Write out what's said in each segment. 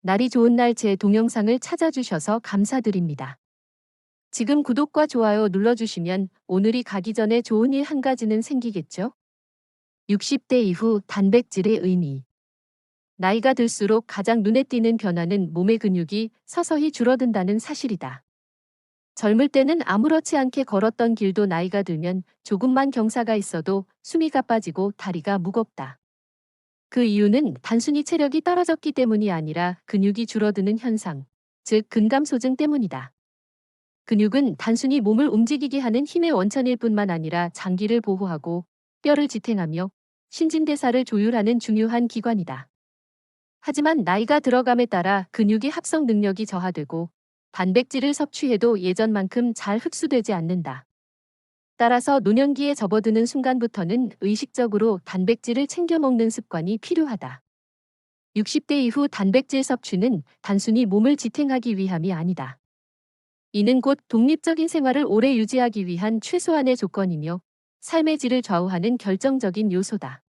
날이 좋은 날 제 동영상을 찾아주셔서 감사드립니다. 지금 구독과 좋아요 눌러주시면 오늘이 가기 전에 좋은 일 한 가지는 생기겠죠? 60대 이후 단백질의 의미. 나이가 들수록 가장 눈에 띄는 변화는 몸의 근육이 서서히 줄어든다는 사실이다. 젊을 때는 아무렇지 않게 걸었던 길도 나이가 들면 조금만 경사가 있어도 숨이 가빠지고 다리가 무겁다. 그 이유는 단순히 체력이 떨어졌기 때문이 아니라 근육이 줄어드는 현상, 즉 근감소증 때문이다. 근육은 단순히 몸을 움직이게 하는 힘의 원천일 뿐만 아니라 장기를 보호하고 뼈를 지탱하며 신진대사를 조율하는 중요한 기관이다. 하지만 나이가 들어감에 따라 근육의 합성 능력이 저하되고 단백질을 섭취해도 예전만큼 잘 흡수되지 않는다. 따라서 노년기에 접어드는 순간부터는 의식적으로 단백질을 챙겨 먹는 습관이 필요하다. 60대 이후 단백질 섭취는 단순히 몸을 지탱하기 위함이 아니다. 이는 곧 독립적인 생활을 오래 유지하기 위한 최소한의 조건이며 삶의 질을 좌우하는 결정적인 요소다.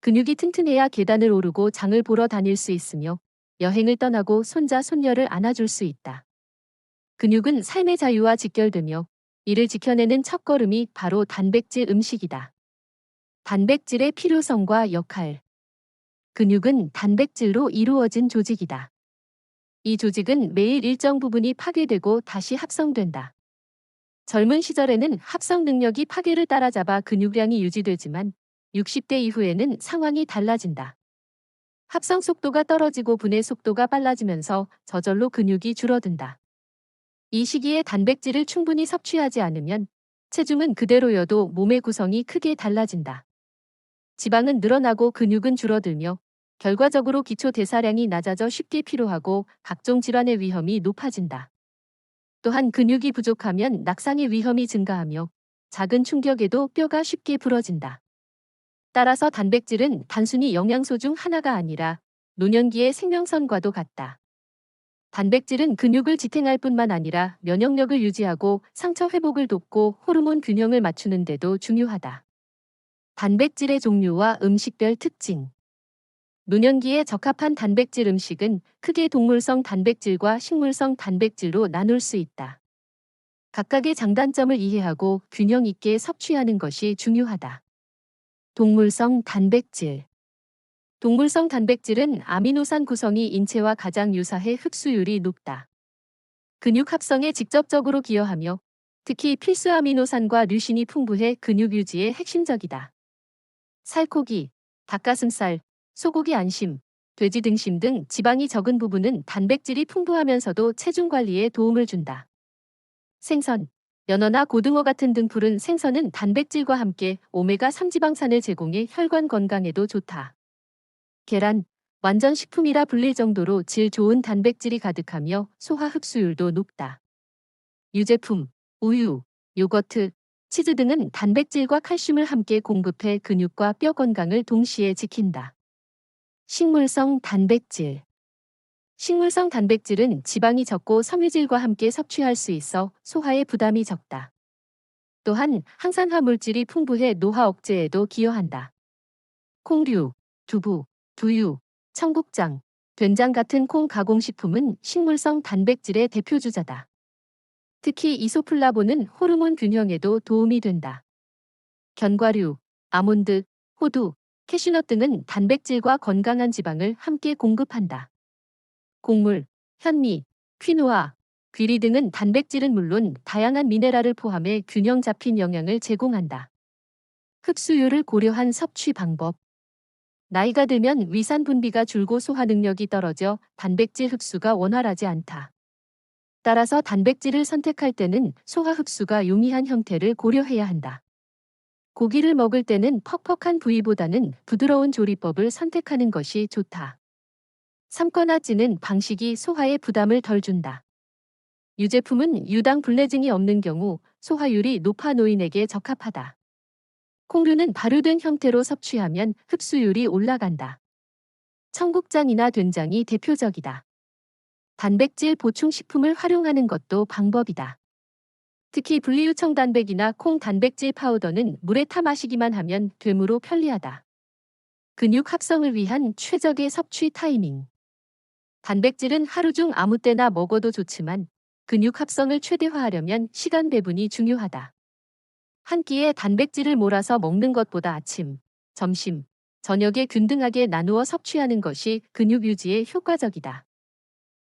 근육이 튼튼해야 계단을 오르고 장을 보러 다닐 수 있으며 여행을 떠나고 손자, 손녀를 안아줄 수 있다. 근육은 삶의 자유와 직결되며 이를 지켜내는 첫걸음이 바로 단백질 음식이다. 단백질의 필요성과 역할. 근육은 단백질로 이루어진 조직이다. 이 조직은 매일 일정 부분이 파괴되고 다시 합성된다. 젊은 시절에는 합성 능력이 파괴를 따라잡아 근육량이 유지되지만 60대 이후에는 상황이 달라진다. 합성 속도가 떨어지고 분해 속도가 빨라지면서 저절로 근육이 줄어든다. 이 시기에 단백질을 충분히 섭취하지 않으면 체중은 그대로여도 몸의 구성이 크게 달라진다. 지방은 늘어나고 근육은 줄어들며 결과적으로 기초 대사량이 낮아져 쉽게 피로하고 각종 질환의 위험이 높아진다. 또한 근육이 부족하면 낙상의 위험이 증가하며 작은 충격에도 뼈가 쉽게 부러진다. 따라서 단백질은 단순히 영양소 중 하나가 아니라 노년기의 생명선과도 같다. 단백질은 근육을 지탱할 뿐만 아니라 면역력을 유지하고 상처 회복을 돕고 호르몬 균형을 맞추는 데도 중요하다. 단백질의 종류와 음식별 특징. 노년기에 적합한 단백질 음식은 크게 동물성 단백질과 식물성 단백질로 나눌 수 있다. 각각의 장단점을 이해하고 균형 있게 섭취하는 것이 중요하다. 동물성 단백질. 동물성 단백질은 아미노산 구성이 인체와 가장 유사해 흡수율이 높다. 근육 합성에 직접적으로 기여하며 특히 필수 아미노산과 류신이 풍부해 근육 유지에 핵심적이다. 살코기, 닭가슴살, 소고기 안심, 돼지 등심 등 지방이 적은 부분은 단백질이 풍부하면서도 체중 관리에 도움을 준다. 생선, 연어나 고등어 같은 등푸른 생선은 단백질과 함께 오메가3 지방산을 제공해 혈관 건강에도 좋다. 계란, 완전 식품이라 불릴 정도로 질 좋은 단백질이 가득하며 소화 흡수율도 높다. 유제품, 우유, 요거트, 치즈 등은 단백질과 칼슘을 함께 공급해 근육과 뼈 건강을 동시에 지킨다. 식물성 단백질. 식물성 단백질은 지방이 적고 섬유질과 함께 섭취할 수 있어 소화에 부담이 적다. 또한 항산화 물질이 풍부해 노화 억제에도 기여한다. 콩류, 두부, 두유, 청국장, 된장 같은 콩 가공식품은 식물성 단백질의 대표주자다. 특히 이소플라본은 호르몬 균형에도 도움이 된다. 견과류, 아몬드, 호두, 캐슈넛 등은 단백질과 건강한 지방을 함께 공급한다. 곡물, 현미, 퀴노아, 귀리 등은 단백질은 물론 다양한 미네랄을 포함해 균형 잡힌 영양을 제공한다. 흡수율을 고려한 섭취 방법. 나이가 들면 위산 분비가 줄고 소화 능력이 떨어져 단백질 흡수가 원활하지 않다. 따라서 단백질을 선택할 때는 소화 흡수가 용이한 형태를 고려해야 한다. 고기를 먹을 때는 퍽퍽한 부위보다는 부드러운 조리법을 선택하는 것이 좋다. 삶거나 찌는 방식이 소화에 부담을 덜 준다. 유제품은 유당 불내증이 없는 경우 소화율이 높아 노인에게 적합하다. 콩류는 발효된 형태로 섭취하면 흡수율이 올라간다. 청국장이나 된장이 대표적이다. 단백질 보충 식품을 활용하는 것도 방법이다. 특히 분리유청 단백이나 콩 단백질 파우더는 물에 타 마시기만 하면 되므로 편리하다. 근육 합성을 위한 최적의 섭취 타이밍. 단백질은 하루 중 아무 때나 먹어도 좋지만 근육 합성을 최대화하려면 시간 배분이 중요하다. 한 끼에 단백질을 몰아서 먹는 것보다 아침, 점심, 저녁에 균등하게 나누어 섭취하는 것이 근육 유지에 효과적이다.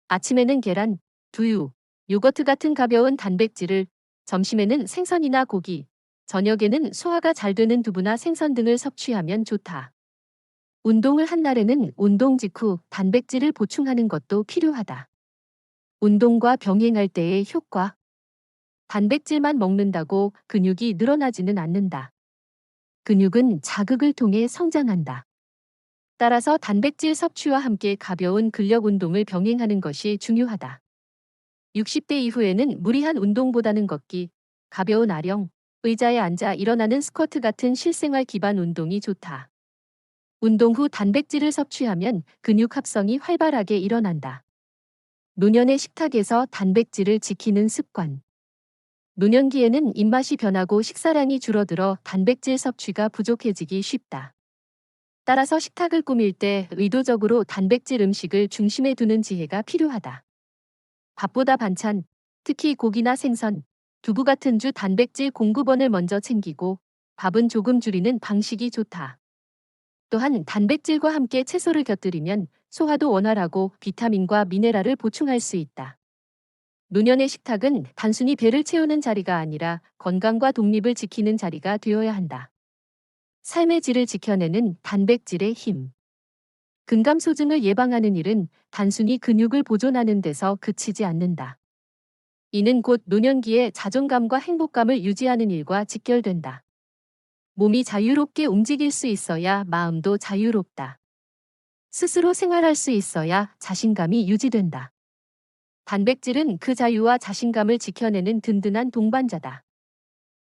아침에는 계란, 두유, 요거트 같은 가벼운 단백질을, 점심에는 생선이나 고기, 저녁에는 소화가 잘 되는 두부나 생선 등을 섭취하면 좋다. 운동을 한 날에는 운동 직후 단백질을 보충하는 것도 필요하다. 운동과 병행할 때의 효과. 단백질만 먹는다고 근육이 늘어나지는 않는다. 근육은 자극을 통해 성장한다. 따라서 단백질 섭취와 함께 가벼운 근력 운동을 병행하는 것이 중요하다. 60대 이후에는 무리한 운동보다는 걷기, 가벼운 아령, 의자에 앉아 일어나는 스쿼트 같은 실생활 기반 운동이 좋다. 운동 후 단백질을 섭취하면 근육 합성이 활발하게 일어난다. 노년의 식탁에서 단백질을 지키는 습관. 노년기에는 입맛이 변하고 식사량이 줄어들어 단백질 섭취가 부족해지기 쉽다. 따라서 식탁을 꾸밀 때 의도적으로 단백질 음식을 중심에 두는 지혜가 필요하다. 밥보다 반찬, 특히 고기나 생선, 두부 같은 주 단백질 공급원을 먼저 챙기고 밥은 조금 줄이는 방식이 좋다. 또한 단백질과 함께 채소를 곁들이면 소화도 원활하고 비타민과 미네랄을 보충할 수 있다. 노년의 식탁은 단순히 배를 채우는 자리가 아니라 건강과 독립을 지키는 자리가 되어야 한다. 삶의 질을 지켜내는 단백질의 힘. 근감소증을 예방하는 일은 단순히 근육을 보존하는 데서 그치지 않는다. 이는 곧 노년기에 자존감과 행복감을 유지하는 일과 직결된다. 몸이 자유롭게 움직일 수 있어야 마음도 자유롭다. 스스로 생활할 수 있어야 자신감이 유지된다. 단백질은 그 자유와 자신감을 지켜내는 든든한 동반자다.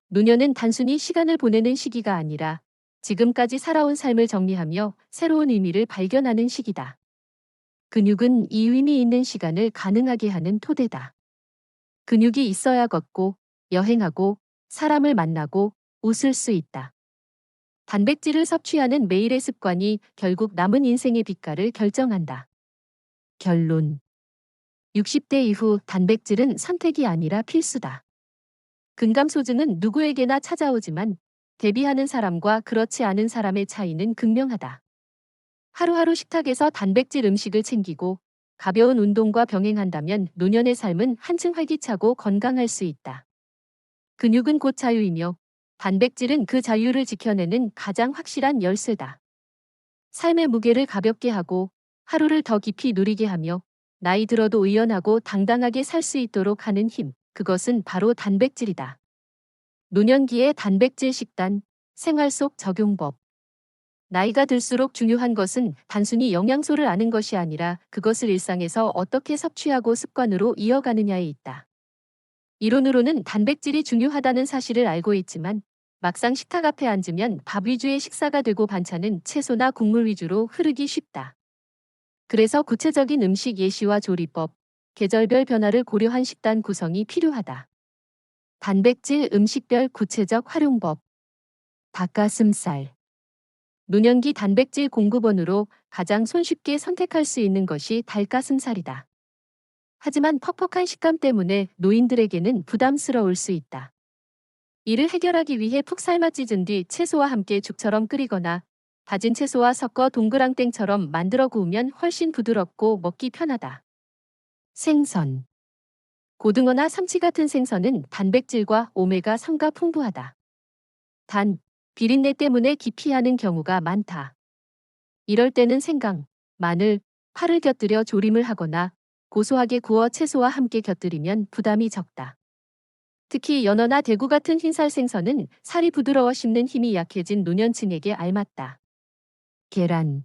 노년은 단순히 시간을 보내는 시기가 아니라 지금까지 살아온 삶을 정리하며 새로운 의미를 발견하는 시기다. 근육은 이 의미 있는 시간을 가능하게 하는 토대다. 근육이 있어야 걷고, 여행하고, 사람을 만나고, 웃을 수 있다. 단백질을 섭취하는 매일의 습관이 결국 남은 인생의 빛깔을 결정한다. 결론. 60대 이후 단백질은 선택이 아니라 필수다. 근감소증은 누구에게나 찾아오지만 대비하는 사람과 그렇지 않은 사람의 차이는 극명하다. 하루하루 식탁에서 단백질 음식을 챙기고 가벼운 운동과 병행한다면 노년의 삶은 한층 활기차고 건강할 수 있다. 근육은 곧 자유이며 단백질은 그 자유를 지켜내는 가장 확실한 열쇠다. 삶의 무게를 가볍게 하고 하루를 더 깊이 누리게 하며 나이 들어도 의연하고 당당하게 살 수 있도록 하는 힘, 그것은 바로 단백질이다. 노년기의 단백질 식단, 생활 속 적용법. 나이가 들수록 중요한 것은 단순히 영양소를 아는 것이 아니라 그것을 일상에서 어떻게 섭취하고 습관으로 이어가느냐에 있다. 이론으로는 단백질이 중요하다는 사실을 알고 있지만 막상 식탁 앞에 앉으면 밥 위주의 식사가 되고 반찬은 채소나 국물 위주로 흐르기 쉽다. 그래서 구체적인 음식 예시와 조리법, 계절별 변화를 고려한 식단 구성이 필요하다. 단백질 음식별 구체적 활용법. 닭가슴살. 노년기 단백질 공급원으로 가장 손쉽게 선택할 수 있는 것이 닭가슴살이다. 하지만 퍽퍽한 식감 때문에 노인들에게는 부담스러울 수 있다. 이를 해결하기 위해 푹 삶아 찢은 뒤 채소와 함께 죽처럼 끓이거나 다진 채소와 섞어 동그랑땡처럼 만들어 구우면 훨씬 부드럽고 먹기 편하다. 생선. 고등어나 삼치 같은 생선은 단백질과 오메가3가 풍부하다. 단, 비린내 때문에 기피하는 경우가 많다. 이럴 때는 생강, 마늘, 파를 곁들여 조림을 하거나 고소하게 구워 채소와 함께 곁들이면 부담이 적다. 특히 연어나 대구 같은 흰살 생선은 살이 부드러워 씹는 힘이 약해진 노년층에게 알맞다. 계란.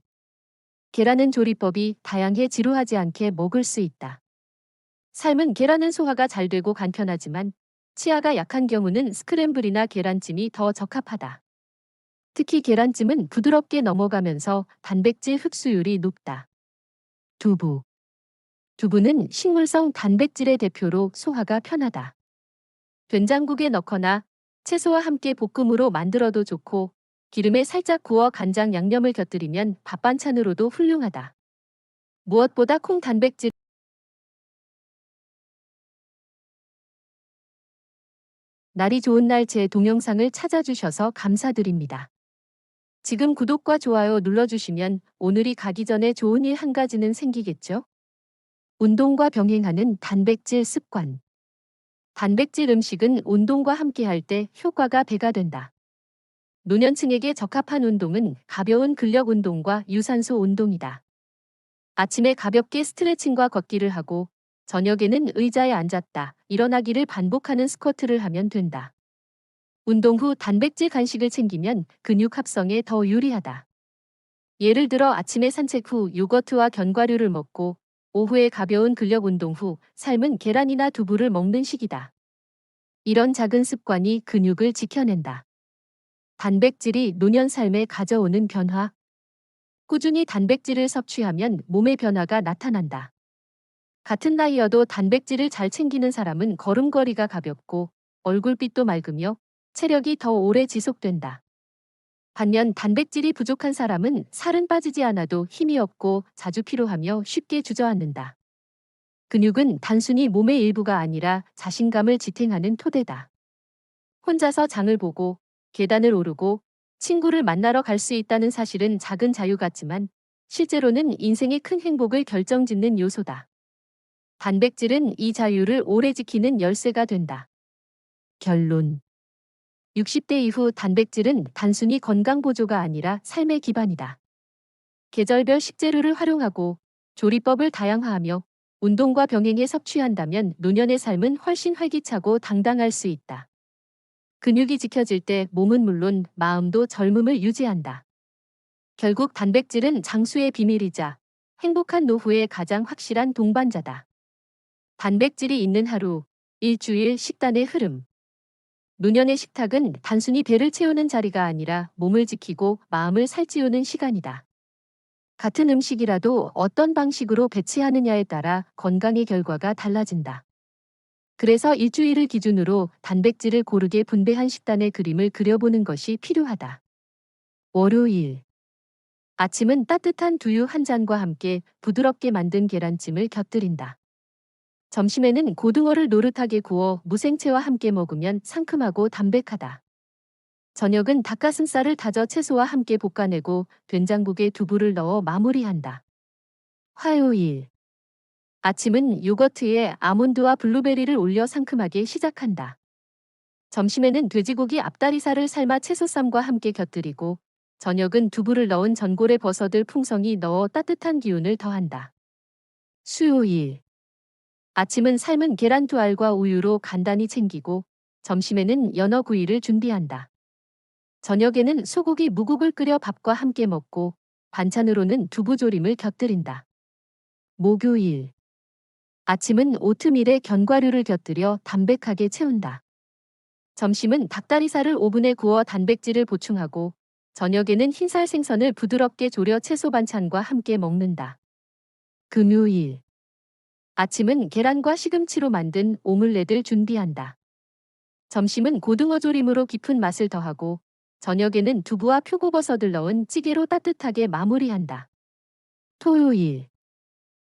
계란은 조리법이 다양해 지루하지 않게 먹을 수 있다. 삶은 계란은 소화가 잘 되고 간편하지만 치아가 약한 경우는 스크램블이나 계란찜이 더 적합하다. 특히 계란찜은 부드럽게 넘어가면서 단백질 흡수율이 높다. 두부. 두부는 식물성 단백질의 대표로 소화가 편하다. 된장국에 넣거나 채소와 함께 볶음으로 만들어도 좋고 기름에 살짝 구워 간장 양념을 곁들이면 밥반찬으로도 훌륭하다. 무엇보다 콩 단백질 날이 좋은 날 제 동영상을 찾아주셔서 감사드립니다. 지금 구독과 좋아요 눌러주시면 오늘이 가기 전에 좋은 일 한 가지는 생기겠죠? 운동과 병행하는 단백질 습관. 단백질 음식은 운동과 함께할 때 효과가 배가 된다. 노년층에게 적합한 운동은 가벼운 근력 운동과 유산소 운동이다. 아침에 가볍게 스트레칭과 걷기를 하고 저녁에는 의자에 앉았다 일어나기를 반복하는 스쿼트를 하면 된다. 운동 후 단백질 간식을 챙기면 근육 합성에 더 유리하다. 예를 들어 아침에 산책 후 요거트와 견과류를 먹고 오후에 가벼운 근력 운동 후 삶은 계란이나 두부를 먹는 식이다. 이런 작은 습관이 근육을 지켜낸다. 단백질이 노년 삶에 가져오는 변화. 꾸준히 단백질을 섭취하면 몸의 변화가 나타난다. 같은 나이여도 단백질을 잘 챙기는 사람은 걸음걸이가 가볍고 얼굴빛도 맑으며 체력이 더 오래 지속된다. 반면 단백질이 부족한 사람은 살은 빠지지 않아도 힘이 없고 자주 피로하며 쉽게 주저앉는다. 근육은 단순히 몸의 일부가 아니라 자신감을 지탱하는 토대다. 혼자서 장을 보고 계단을 오르고 친구를 만나러 갈 수 있다는 사실은 작은 자유 같지만 실제로는 인생의 큰 행복을 결정짓는 요소다. 단백질은 이 자유를 오래 지키는 열쇠가 된다. 결론. 60대 이후 단백질은 단순히 건강 보조가 아니라 삶의 기반이다. 계절별 식재료를 활용하고 조리법을 다양화하며 운동과 병행해 섭취한다면 노년의 삶은 훨씬 활기차고 당당할 수 있다. 근육이 지켜질 때 몸은 물론 마음도 젊음을 유지한다. 결국 단백질은 장수의 비밀이자 행복한 노후의 가장 확실한 동반자다. 단백질이 있는 하루, 일주일 식단의 흐름. 노년의 식탁은 단순히 배를 채우는 자리가 아니라 몸을 지키고 마음을 살찌우는 시간이다. 같은 음식이라도 어떤 방식으로 배치하느냐에 따라 건강의 결과가 달라진다. 그래서 일주일을 기준으로 단백질을 고르게 분배한 식단의 그림을 그려보는 것이 필요하다. 월요일. 아침은 따뜻한 두유 한 잔과 함께 부드럽게 만든 계란찜을 곁들인다. 점심에는 고등어를 노릇하게 구워 무생채와 함께 먹으면 상큼하고 담백하다. 저녁은 닭가슴살을 다져 채소와 함께 볶아내고 된장국에 두부를 넣어 마무리한다. 화요일. 아침은 요거트에 아몬드와 블루베리를 올려 상큼하게 시작한다. 점심에는 돼지고기 앞다리살을 삶아 채소쌈과 함께 곁들이고 저녁은 두부를 넣은 전골에 버섯을 풍성히 넣어 따뜻한 기운을 더한다. 수요일. 아침은 삶은 계란 두 알과 우유로 간단히 챙기고 점심에는 연어 구이를 준비한다. 저녁에는 소고기 무국을 끓여 밥과 함께 먹고 반찬으로는 두부조림을 곁들인다. 목요일. 아침은 오트밀에 견과류를 곁들여 담백하게 채운다. 점심은 닭다리살을 오븐에 구워 단백질을 보충하고 저녁에는 흰살 생선을 부드럽게 졸여 채소 반찬과 함께 먹는다. 금요일. 아침은 계란과 시금치로 만든 오믈렛을 준비한다. 점심은 고등어 조림으로 깊은 맛을 더하고 저녁에는 두부와 표고버섯을 넣은 찌개로 따뜻하게 마무리한다. 토요일.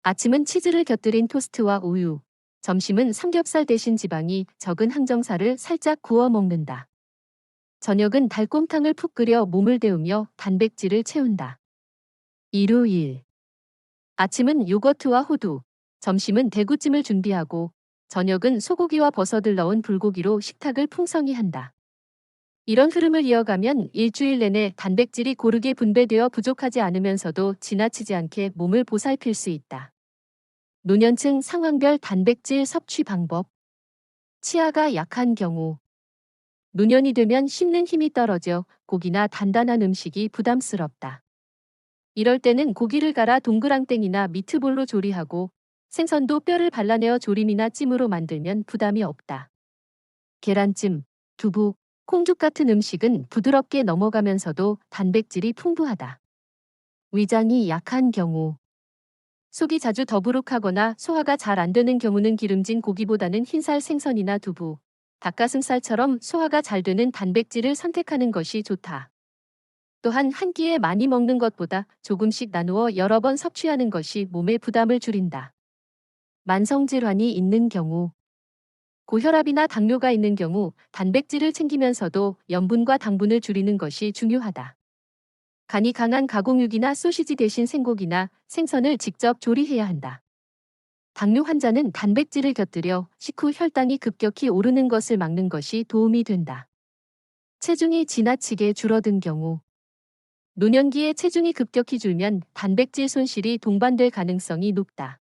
아침은 치즈를 곁들인 토스트와 우유, 점심은 삼겹살 대신 지방이 적은 항정살을 살짝 구워 먹는다. 저녁은 달곰탕을 푹 끓여 몸을 데우며 단백질을 채운다. 일요일. 아침은 요거트와 호두, 점심은 대구찜을 준비하고 저녁은 소고기와 버섯을 넣은 불고기로 식탁을 풍성히 한다. 이런 흐름을 이어가면 일주일 내내 단백질이 고르게 분배되어 부족하지 않으면서도 지나치지 않게 몸을 보살필 수 있다. 노년층 상황별 단백질 섭취 방법. 치아가 약한 경우. 노년이 되면 씹는 힘이 떨어져 고기나 단단한 음식이 부담스럽다. 이럴 때는 고기를 갈아 동그랑땡이나 미트볼로 조리하고 생선도 뼈를 발라내어 조림이나 찜으로 만들면 부담이 없다. 계란찜, 두부, 콩죽 같은 음식은 부드럽게 넘어가면서도 단백질이 풍부하다. 위장이 약한 경우. 속이 자주 더부룩하거나 소화가 잘 안 되는 경우는 기름진 고기보다는 흰살 생선이나 두부, 닭가슴살처럼 소화가 잘 되는 단백질을 선택하는 것이 좋다. 또한 한 끼에 많이 먹는 것보다 조금씩 나누어 여러 번 섭취하는 것이 몸의 부담을 줄인다. 만성질환이 있는 경우, 고혈압이나 당뇨가 있는 경우 단백질을 챙기면서도 염분과 당분을 줄이는 것이 중요하다. 간이 강한 가공육이나 소시지 대신 생고기나 생선을 직접 조리해야 한다. 당뇨 환자는 단백질을 곁들여 식후 혈당이 급격히 오르는 것을 막는 것이 도움이 된다. 체중이 지나치게 줄어든 경우, 노년기에 체중이 급격히 줄면 단백질 손실이 동반될 가능성이 높다.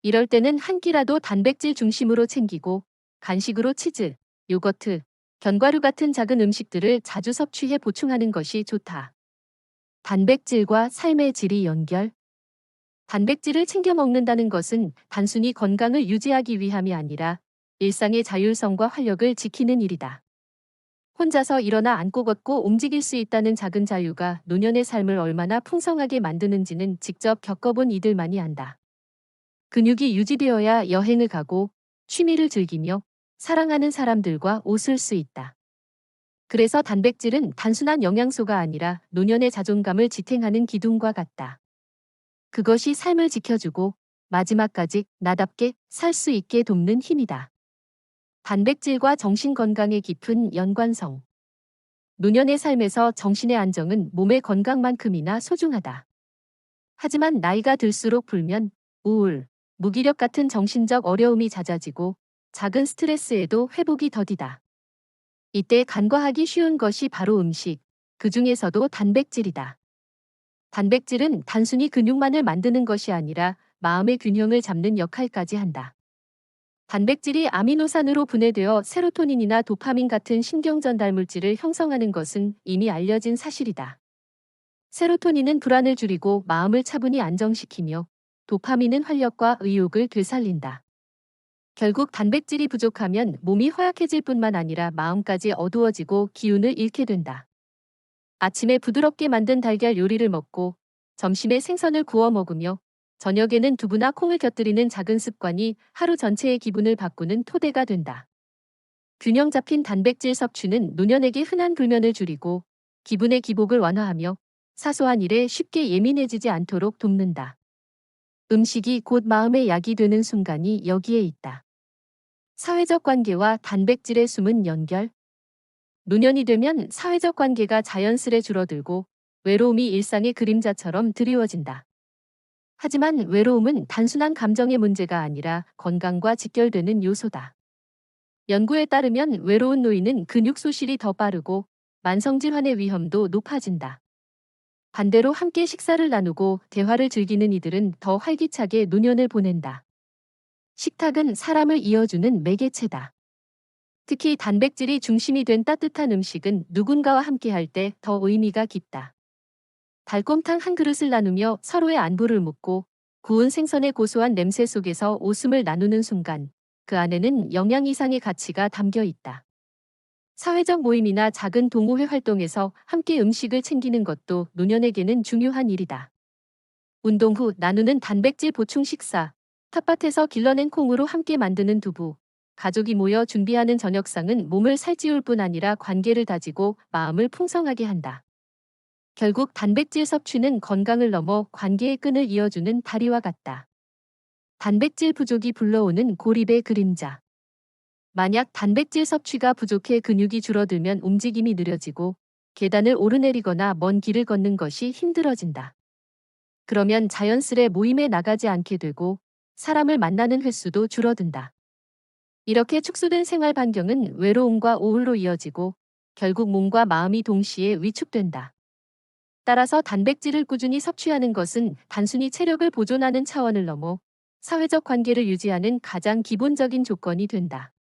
이럴 때는 한 끼라도 단백질 중심으로 챙기고 간식으로 치즈, 요거트, 견과류 같은 작은 음식들을 자주 섭취해 보충하는 것이 좋다. 단백질과 삶의 질이 연결. 단백질을 챙겨 먹는다는 것은 단순히 건강을 유지하기 위함이 아니라 일상의 자율성과 활력을 지키는 일이다. 혼자서 일어나 앉고 걷고 움직일 수 있다는 작은 자유가 노년의 삶을 얼마나 풍성하게 만드는지는 직접 겪어본 이들만이 안다. 근육이 유지되어야 여행을 가고 취미를 즐기며 사랑하는 사람들과 웃을 수 있다. 그래서 단백질은 단순한 영양소가 아니라 노년의 자존감을 지탱하는 기둥과 같다. 그것이 삶을 지켜주고 마지막까지 나답게 살 수 있게 돕는 힘이다. 단백질과 정신 건강의 깊은 연관성. 노년의 삶에서 정신의 안정은 몸의 건강만큼이나 소중하다. 하지만 나이가 들수록 불면, 우울, 무기력 같은 정신적 어려움이 잦아지고 작은 스트레스에도 회복이 더디다. 이때 간과하기 쉬운 것이 바로 음식, 그 중에서도 단백질이다. 단백질은 단순히 근육만을 만드는 것이 아니라 마음의 균형을 잡는 역할까지 한다. 단백질이 아미노산으로 분해되어 세로토닌이나 도파민 같은 신경 전달 물질을 형성하는 것은 이미 알려진 사실이다. 세로토닌은 불안을 줄이고 마음을 차분히 안정시키며 도파민은 활력과 의욕을 되살린다. 결국 단백질이 부족하면 몸이 허약해질 뿐만 아니라 마음까지 어두워지고 기운을 잃게 된다. 아침에 부드럽게 만든 달걀 요리를 먹고 점심에 생선을 구워 먹으며 저녁에는 두부나 콩을 곁들이는 작은 습관이 하루 전체의 기분을 바꾸는 토대가 된다. 균형 잡힌 단백질 섭취는 노년에게 흔한 불면을 줄이고 기분의 기복을 완화하며 사소한 일에 쉽게 예민해지지 않도록 돕는다. 음식이 곧 마음의 약이 되는 순간이 여기에 있다. 사회적 관계와 단백질의 숨은 연결. 노년이 되면 사회적 관계가 자연스레 줄어들고 외로움이 일상의 그림자처럼 드리워진다. 하지만 외로움은 단순한 감정의 문제가 아니라 건강과 직결되는 요소다. 연구에 따르면 외로운 노인은 근육 소실이 더 빠르고 만성질환의 위험도 높아진다. 반대로 함께 식사를 나누고 대화를 즐기는 이들은 더 활기차게 노년을 보낸다. 식탁은 사람을 이어주는 매개체다. 특히 단백질이 중심이 된 따뜻한 음식은 누군가와 함께할 때 더 의미가 깊다. 달콤탕 한 그릇을 나누며 서로의 안부를 묻고 구운 생선의 고소한 냄새 속에서 웃음을 나누는 순간 그 안에는 영양 이상의 가치가 담겨 있다. 사회적 모임이나 작은 동호회 활동에서 함께 음식을 챙기는 것도 노년에게는 중요한 일이다. 운동 후 나누는 단백질 보충 식사, 텃밭에서 길러낸 콩으로 함께 만드는 두부, 가족이 모여 준비하는 저녁상은 몸을 살찌울 뿐 아니라 관계를 다지고 마음을 풍성하게 한다. 결국 단백질 섭취는 건강을 넘어 관계의 끈을 이어주는 다리와 같다. 단백질 부족이 불러오는 고립의 그림자. 만약 단백질 섭취가 부족해 근육이 줄어들면 움직임이 느려지고 계단을 오르내리거나 먼 길을 걷는 것이 힘들어진다. 그러면 자연스레 모임에 나가지 않게 되고 사람을 만나는 횟수도 줄어든다. 이렇게 축소된 생활 반경은 외로움과 우울로 이어지고 결국 몸과 마음이 동시에 위축된다. 따라서 단백질을 꾸준히 섭취하는 것은 단순히 체력을 보존하는 차원을 넘어 사회적 관계를 유지하는 가장 기본적인 조건이 된다.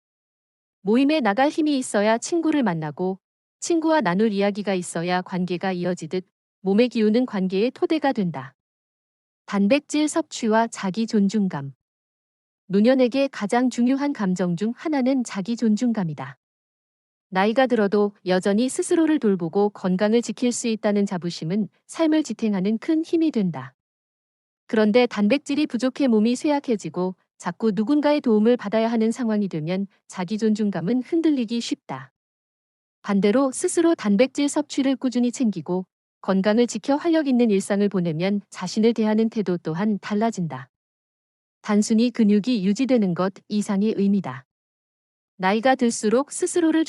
모임에 나갈 힘이 있어야 친구를 만나고 친구와 나눌 이야기가 있어야 관계가 이어지듯 몸의 기운은 관계의 토대가 된다. 단백질 섭취와 자기 존중감. 노년에게 가장 중요한 감정 중 하나는 자기 존중감이다. 나이가 들어도 여전히 스스로를 돌보고 건강을 지킬 수 있다는 자부심은 삶을 지탱하는 큰 힘이 된다. 그런데 단백질이 부족해 몸이 쇠약해지고 자꾸 누군가의 도움을 받아야 하는 상황이 되면 자기 존중감은 흔들리기 쉽다. 반대로 스스로 단백질 섭취를 꾸준히 챙기고 건강을 지켜 활력 있는 일상을 보내면 자신을 대하는 태도 또한 달라진다. 단순히 근육이 유지되는 것 이상의 의미다. 나이가 들수록 스스로를